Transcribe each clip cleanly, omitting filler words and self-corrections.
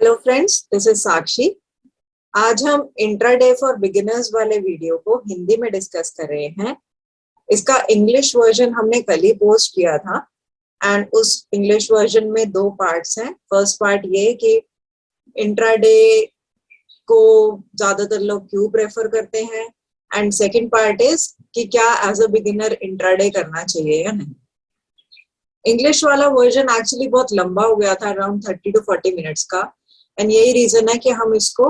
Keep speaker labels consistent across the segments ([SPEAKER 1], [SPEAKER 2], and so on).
[SPEAKER 1] Hello friends, this is साक्षी। आज हम intraday for beginners वाले वीडियो को हिंदी में डिस्कस कर रहे हैं। इसका इंग्लिश वर्जन हमने कल ही पोस्ट किया था एंड उस इंग्लिश वर्जन में दो पार्ट्स हैं। फर्स्ट पार्ट ये कि इंट्राडे को ज्यादातर लोग क्यों प्रेफर करते हैं, एंड सेकंड पार्ट इज कि क्या एज अ बिगिनर इंट्राडे करना चाहिए या नहीं। इंग्लिश वाला वर्जन एक्चुअली बहुत लंबा हो गया था, अराउंड 30 to 40 मिनट्स का, एंड यही रीजन है कि हम इसको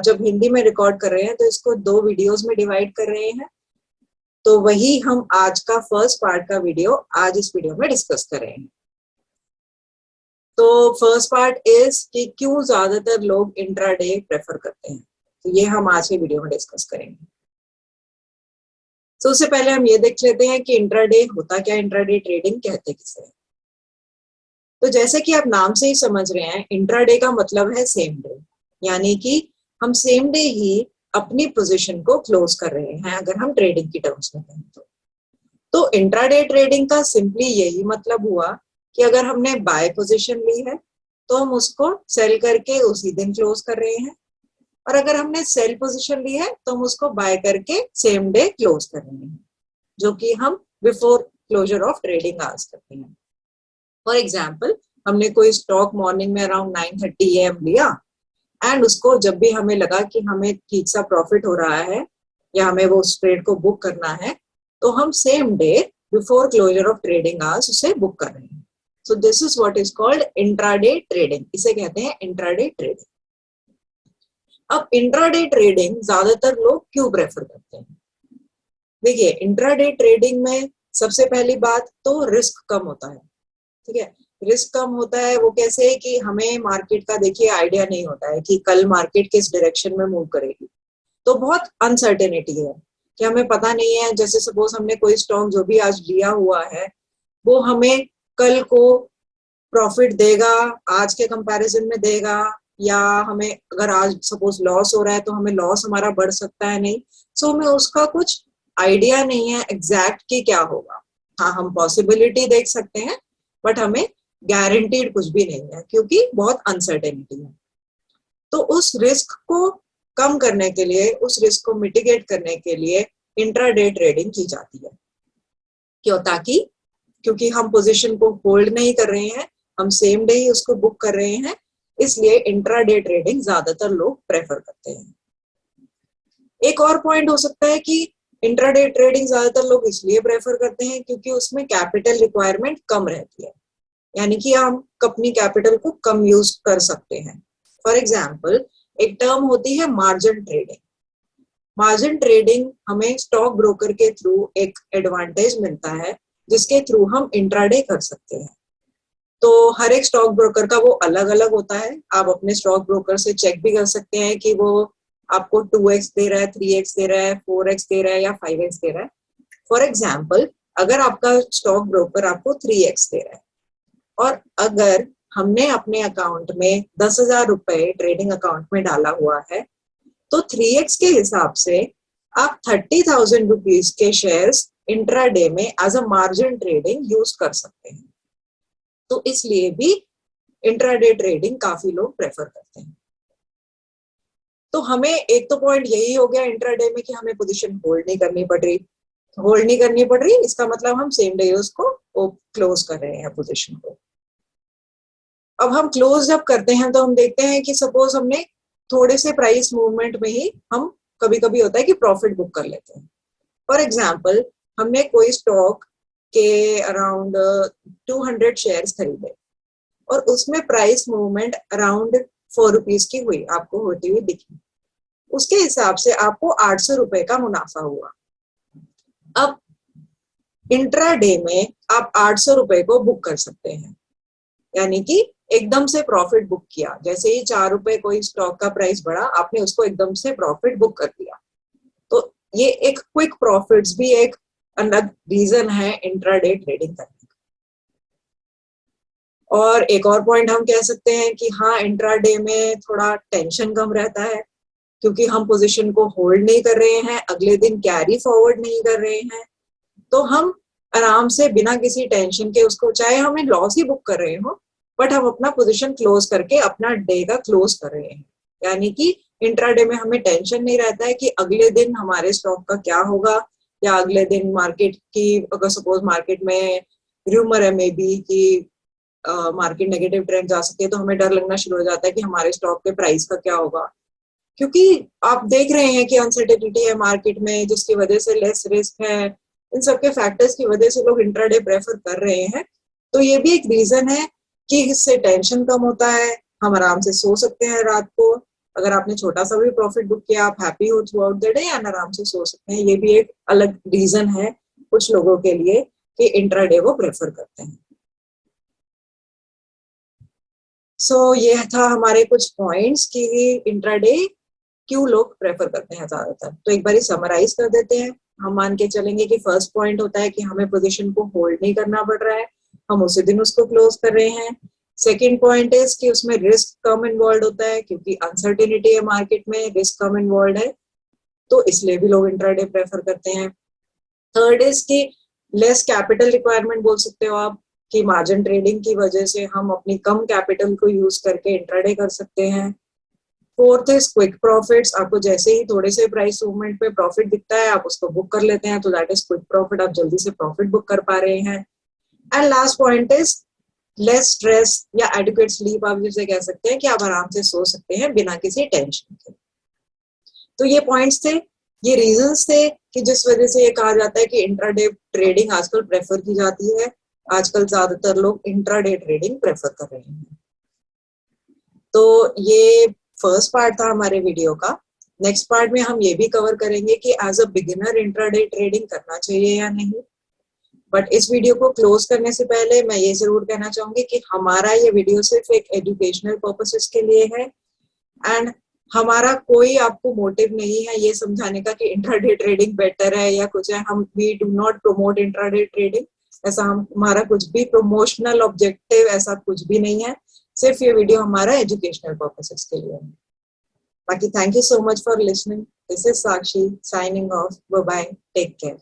[SPEAKER 1] जब हिंदी में रिकॉर्ड कर रहे हैं तो इसको दो वीडियोस में डिवाइड कर रहे हैं। तो वही हम आज का फर्स्ट पार्ट का वीडियो आज इस वीडियो में डिस्कस कर रहे हैं। तो फर्स्ट पार्ट इज कि क्यों ज्यादातर लोग इंट्राडे प्रेफर करते हैं, तो ये हम आज के वीडियो में डिस्कस करेंगे। तो उससे पहले हम ये देख लेते हैं कि इंट्राडे होता क्या, इंट्राडे ट्रेडिंग कहते किसे हैं। तो जैसे कि आप नाम से ही समझ रहे हैं, इंट्राडे का मतलब है सेम डे, यानी कि हम सेम डे ही अपनी पोजीशन को क्लोज कर रहे हैं अगर हम ट्रेडिंग की टर्म्स में कहें तो इंट्राडे ट्रेडिंग का सिंपली यही मतलब हुआ कि अगर हमने बाय पोजीशन ली है तो हम उसको सेल करके उसी दिन क्लोज कर रहे हैं, और अगर हमने सेल पोजीशन ली है तो हम उसको बाय करके सेम डे क्लोज कर रहे हैं, जो कि हम before closure of trading hours करते हैं। फॉर एग्जाम्पल, हमने कोई स्टॉक मॉर्निंग में अराउंड 9:30 AM लिया एंड उसको जब भी हमें लगा कि हमें ठीक सा प्रॉफिट हो रहा है या हमें वो ट्रेड को बुक करना है, तो हम same day before closure of trading hours उसे बुक कर रहे हैं। So this is what is called intraday trading, इसे कहते हैं इंट्राडे ट्रेडिंग। अब इंट्राडे ट्रेडिंग ज्यादातर लोग क्यों प्रेफर करते हैं? देखिए, इंट्राडे ट्रेडिंग में सबसे पहली बात तो रिस्क कम होता है। ठीक है, रिस्क कम होता है। वो कैसे है कि हमें मार्केट का देखिए आइडिया नहीं होता है कि कल मार्केट किस डायरेक्शन में मूव करेगी, तो बहुत अनसर्टेनिटी है कि हमें पता नहीं है। जैसे सपोज हमने कोई स्टॉक जो भी आज लिया हुआ है वो हमें कल को प्रॉफिट देगा, आज के कंपैरिजन में देगा, या हमें अगर आज सपोज लॉस हो रहा है तो हमें लॉस हमारा बढ़ सकता है, नहीं। सो हमें उसका कुछ आइडिया नहीं है एग्जैक्ट कि क्या होगा। हाँ, हम पॉसिबिलिटी देख सकते हैं बट हमें गारंटीड कुछ भी नहीं है क्योंकि बहुत अनसर्टेनिटी है। तो उस रिस्क को कम करने के लिए, उस रिस्क को मिटिगेट करने के लिए इंट्राडे ट्रेडिंग की जाती है। क्यों? ताकि क्योंकि हम पोजीशन को होल्ड नहीं कर रहे हैं, हम सेम डे ही उसको बुक कर रहे हैं, इसलिए इंट्राडे ट्रेडिंग ज्यादातर लोग प्रेफर करते हैं। एक और पॉइंट हो सकता है कि इंट्राडे ट्रेडिंग ज्यादातर लोग इसलिए प्रेफर करते हैं क्योंकि उसमें कैपिटल रिक्वायरमेंट कम रहती है, यानी कि हम अपनी कैपिटल को कम यूज कर सकते हैं। फॉर एग्जाम्पल, एक टर्म होती है मार्जिन ट्रेडिंग। मार्जिन ट्रेडिंग हमें स्टॉक ब्रोकर के थ्रू एक एडवांटेज मिलता है जिसके थ्रू हम इंट्राडे कर सकते हैं। तो हर एक स्टॉक ब्रोकर का वो अलग अलग होता है। आप अपने स्टॉक ब्रोकर से चेक भी कर सकते हैं कि वो आपको 2x दे रहा है, 3x दे रहा है, 4x दे रहा है या 5x दे रहा है। फॉर एग्जाम्पल, अगर आपका स्टॉक ब्रोकर आपको 3x दे रहा है और अगर हमने अपने अकाउंट में 10,000 रुपए ट्रेडिंग अकाउंट में डाला हुआ है, तो 3x के हिसाब से आप 30,000 रुपीज के शेयर्स इंट्राडे में as a margin trading use कर सकते हैं। तो इसलिए भी इंट्राडे ट्रेडिंग काफी लोग प्रेफर करते हैं। तो हमें एक तो पॉइंट यही हो गया इंट्राडे में कि हमें पोजीशन होल्ड नहीं करनी पड़ रही, इसका मतलब हम सेम डे उसको क्लोज कर रहे हैं पोजीशन को। अब हम क्लोज जब करते हैं तो हम देखते हैं कि सपोज हमने थोड़े से प्राइस मूवमेंट में ही हम कभी कभी होता है कि प्रॉफिट बुक कर लेते हैं। फॉर एग्जाम्पल, हमने कोई स्टॉक के अराउंड 200 शेयर्स खरीदे और उसमें प्राइस मूवमेंट अराउंड 4 रुपीज की हुई, आपको होती हुई दिखी। उसके हिसाब से आपको 800 रुपए का मुनाफा हुआ। अब इंट्राडे में आप 800 रुपए को बुक कर सकते हैं, यानी कि एकदम से प्रॉफिट बुक किया। जैसे ही 4 रुपए कोई स्टॉक का प्राइस बढ़ा, आपने उसको एकदम से प्रॉफिट बुक कर दिया। तो ये एक क्विक प्रॉफिट्स भी एक अलग रीजन है इंट्राडे ट्रेडिंग करने का। और एक और पॉइंट हम कह सकते हैं कि हाँ, इंट्राडे में थोड़ा टेंशन कम रहता है क्योंकि हम पोजीशन को होल्ड नहीं कर रहे हैं, अगले दिन कैरी फॉरवर्ड नहीं कर रहे हैं, तो हम आराम से बिना किसी टेंशन के उसको, चाहे हमें लॉस ही बुक कर रहे हो, बट हम अपना पोजीशन क्लोज करके अपना डे का क्लोज कर रहे हैं। यानी कि इंट्राडे में हमें टेंशन नहीं रहता है कि अगले दिन हमारे स्टॉक का क्या होगा, या अगले दिन मार्केट की, अगर सपोज मार्केट में रूमर है मे बी कि मार्केट नेगेटिव ट्रेंड जा सकती है, तो हमें डर लगना शुरू हो जाता है कि हमारे स्टॉक के प्राइस का क्या होगा, क्योंकि आप देख रहे हैं कि अनसर्टेनिटी है मार्केट में, जिसकी वजह से लेस रिस्क है। इन सबके फैक्टर्स की वजह से लोग इंट्राडे प्रेफर कर रहे हैं। तो ये भी एक रीजन है कि इससे टेंशन कम होता है, हम आराम से सो सकते हैं रात को। अगर आपने छोटा सा भी प्रॉफिट बुक किया, आप हैप्पी हो through out the day and आराम से सो सकते हैं। ये भी एक अलग रीजन है कुछ लोगों के लिए कि इंट्राडे वो प्रेफर करते हैं। ये था हमारे कुछ पॉइंट्स कि इंट्राडे क्यों लोग प्रेफर करते हैं ज्यादातर। तो एक बार समराइज कर देते हैं। हम मान के चलेंगे कि फर्स्ट पॉइंट होता है कि हमें पोजीशन को होल्ड नहीं करना पड़ रहा है, हम उसी दिन उसको क्लोज कर रहे हैं। सेकेंड पॉइंट इज कि उसमें रिस्क कम इन्वॉल्व होता है, क्योंकि अनसर्टेनिटी है मार्केट में, रिस्क कम इन्वॉल्व है, तो इसलिए भी लोग इंट्राडे प्रेफर करते हैं। थर्ड इज कि लेस कैपिटल रिक्वायरमेंट बोल सकते हो आप, कि मार्जिन ट्रेडिंग की वजह से हम अपनी कम कैपिटल को यूज करके इंट्राडे कर सकते हैं। फोर्थ इज क्विक प्रॉफिट्स, आपको जैसे ही थोड़े से प्राइस मूवमेंट पे प्रॉफिट दिखता है आप उसको बुक कर लेते हैं, तो दैट इज क्विक प्रॉफिट, आप जल्दी से प्रॉफिट बुक कर पा रहे हैं। And last point is less stress या एडिक्वेट स्लीप, आप जिसे कह सकते हैं कि आप आराम से सो सकते हैं बिना किसी टेंशन के। तो ये पॉइंट्स थे, ये रीजंस थे कि जिस वजह से ये कहा जाता है कि इंट्राडे ट्रेडिंग आजकल प्रेफर की जाती है। आजकल ज्यादातर लोग इंट्राडे ट्रेडिंग प्रेफर कर रहे हैं। तो ये फर्स्ट पार्ट था हमारे वीडियो का। नेक्स्ट पार्ट में हम ये भी कवर करेंगे कि as a beginner intraday trading करना चाहिए या नहीं। बट इस वीडियो को क्लोज करने से पहले मैं ये जरूर कहना चाहूंगी कि हमारा ये वीडियो सिर्फ एक एजुकेशनल पर्पसेस के लिए है, एंड हमारा कोई आपको मोटिव नहीं है ये समझाने का कि इंट्राडे ट्रेडिंग बेटर है या कुछ है। हम we do not promote intraday trading, ऐसा हमारा कुछ भी प्रमोशनल ऑब्जेक्टिव ऐसा कुछ भी नहीं है। सिर्फ ये वीडियो हमारा एजुकेशनल पर्पसेस के लिए है। बाकी thank you so much for listening. This is Sakshi signing off. Bye bye, take care.